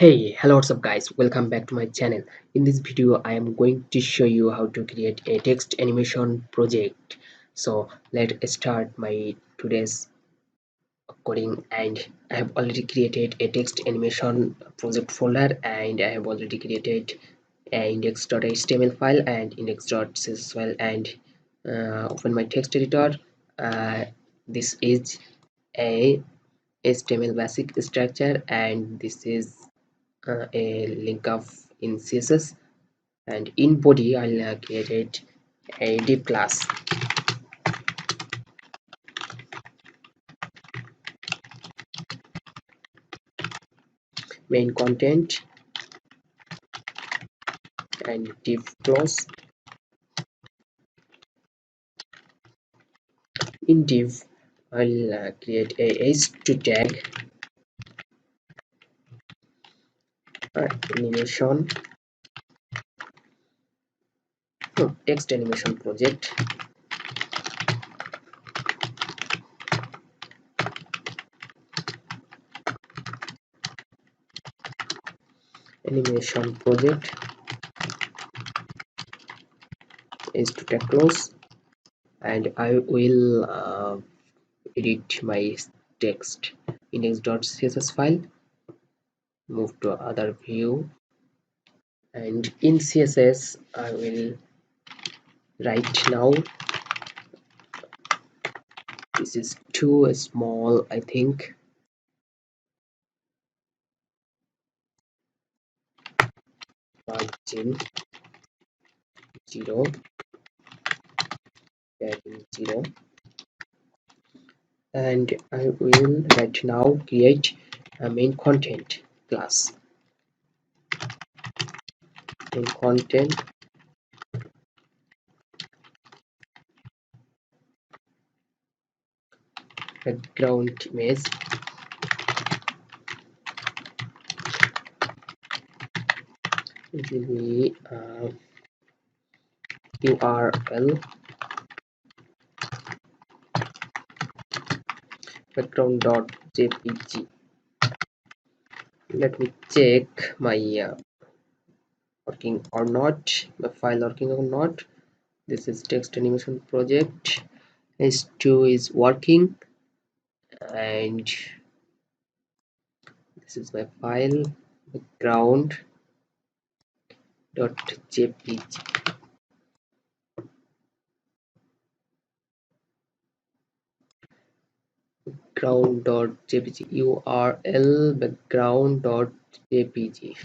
Hello, what's up guys, welcome back to my channel. In this video I am going to show you how to create a text animation project. So let's start my today's coding. And I have already created a text animation project folder, and I have already created a index.html file and index.css file, and open my text editor. This is a HTML basic structure, and this is a link of in CSS. And in body I'll create a div class, main content, and div close. In div I'll create a h2 tag, animation, text animation project, animation project, h2 tag close. And I will edit my text index.css file, move to other view, and in CSS I will write now. This is too small, I think. Margin 0, padding 0. And I will right now create a main content class. Main content, background image, it will be URL, background.jpg. Let me check my working or not, my file working or not. This is text animation project, h2 is working, and this is my file, background.jpg. background.jpg URL, background.jpg.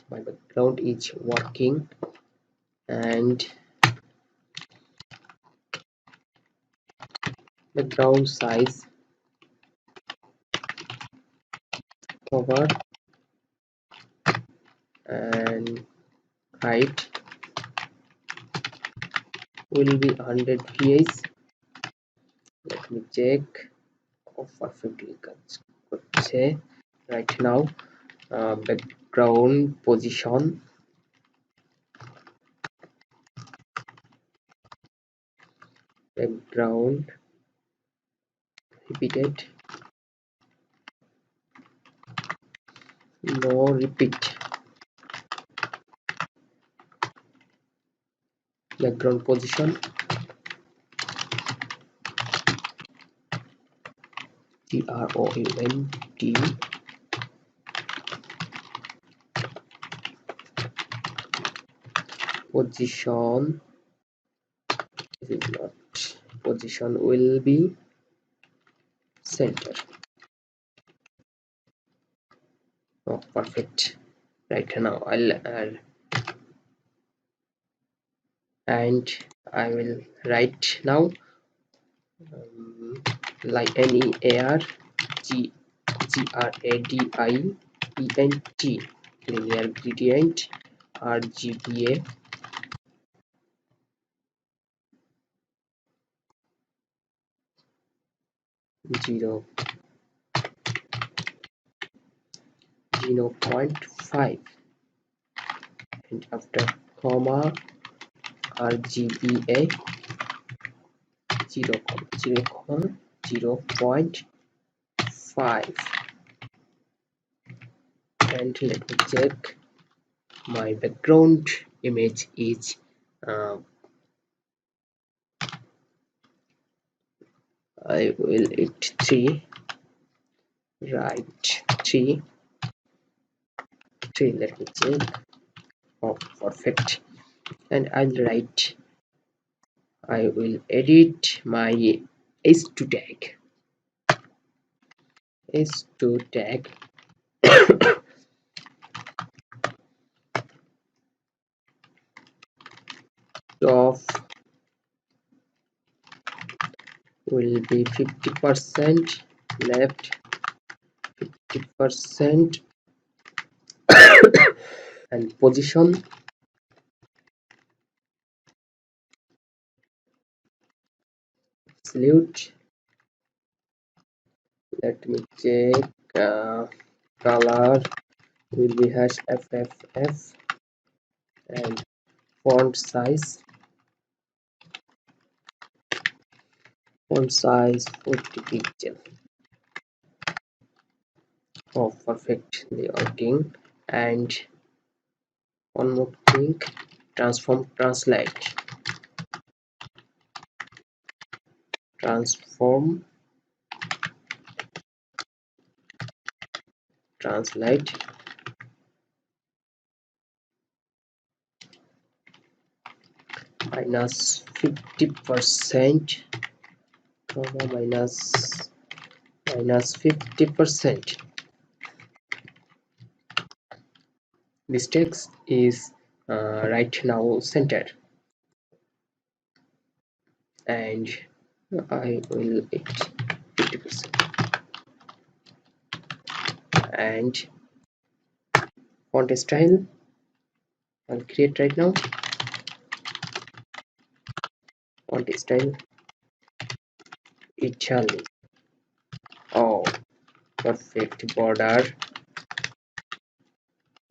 My background is working, and background size, cover, and height will be 100 px. Let me check. Perfectly say right now. Background position, background repeated, no repeat, background position, GROUND, position, this is not, position will be center. Perfect. Right now I'll add, and I will write now like NEAR GRADIENT, linear gradient, RGBA, 0.5, and after comma RGBA 0.5. 5, and let me check. My background image is uh, I will it 3, right 3, 3, let me check. Oh, perfect. And I'll write, I will edit my s2 tag, s2 tag of will be 50% left, 50%, and position absolute. Let me check. Color will be hash fff, and font size 40 pixel. Oh, perfectly working. And one more thing, transform translate minus 50%, comma minus 50%. This text is right now centered, and I will it 50%. And font style I'll create right now. Font style Italy. Oh, perfect. Border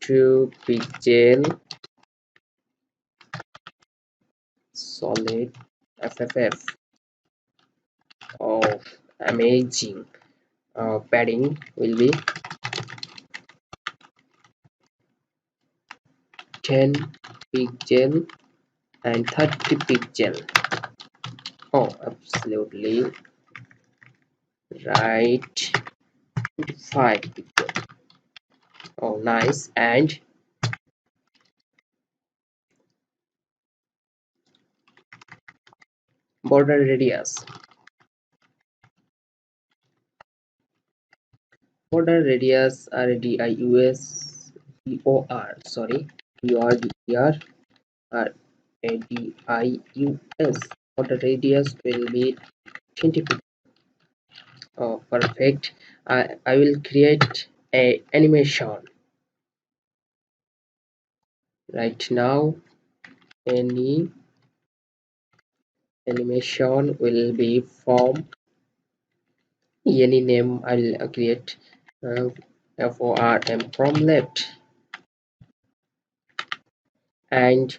2 pixel, solid fff. Oh, amazing. Padding will be 10 pixel and 30 pixel. Oh, absolutely right. 5 pixel. Oh, nice. And border radius. Border radius radius bor. Sorry, bor radius. Border radius will be 20 pixel. Oh, perfect. I will create a animation right now. Any animation will be from any name. I'll create form from left, and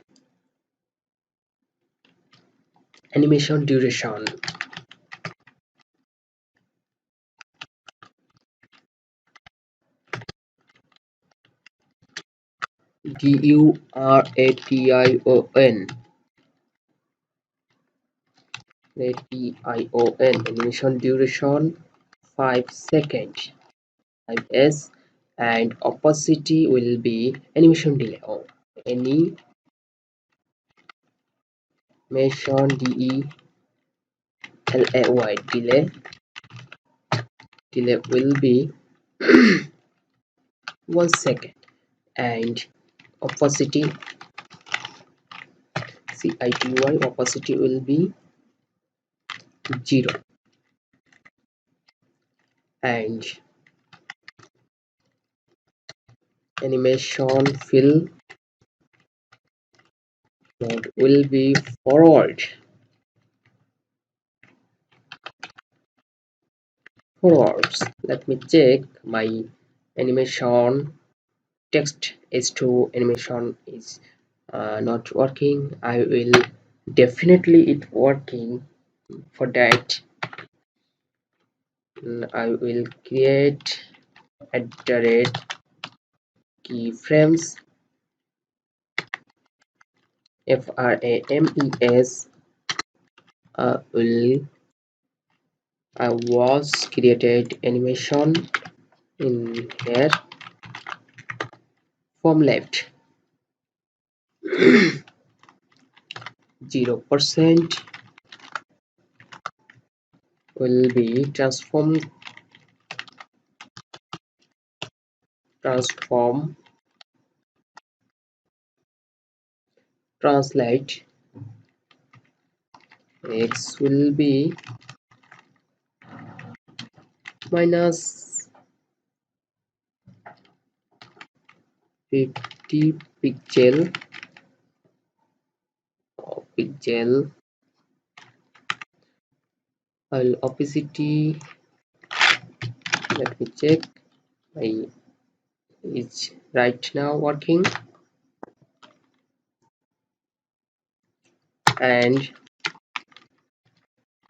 animation duration duration animation duration 5 seconds 5s, and opacity will be animation delay. Oh, animation delay will be 1 second, and opacity opacity will be 0, and animation fill mode will be forwards. Let me check my animation text h2 animation is not working. I will definitely it working. For that, I will create at the rate keyframes frames. Will I was created animation in here from left 0% will be transform translate x will be minus 50 pixel while opacity, let me check my is right now working, and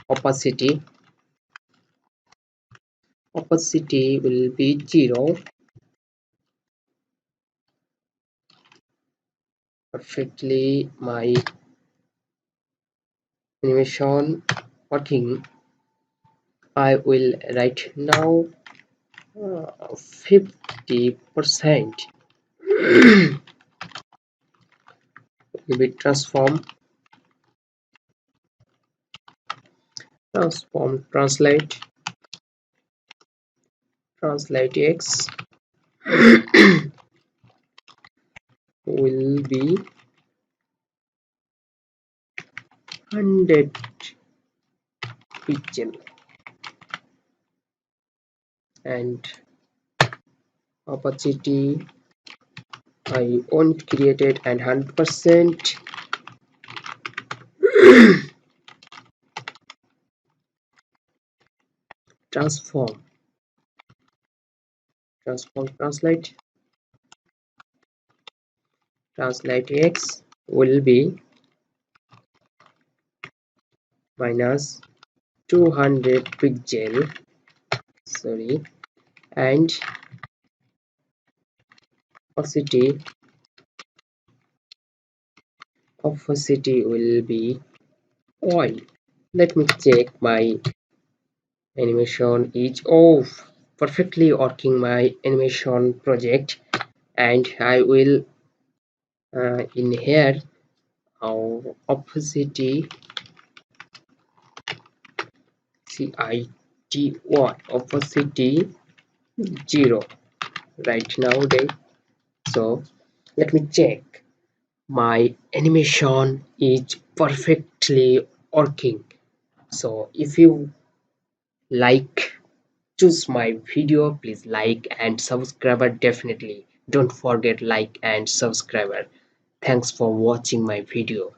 opacity will be 0. Perfectly my animation working. I will right now 50% will be translate x will be 100 pixel, and opacity I won't created and 100% transform translate x will be minus 200 pixel, sorry, and opacity will be oil. Let me check my animation is off, perfectly working my animation project, and I will in here opacity CITY opacity 0 right nowadays. So let me check my animation is perfectly working. So if you like choose my video, please like and subscribe, definitely don't forget like and subscribe. Thanks for watching my video.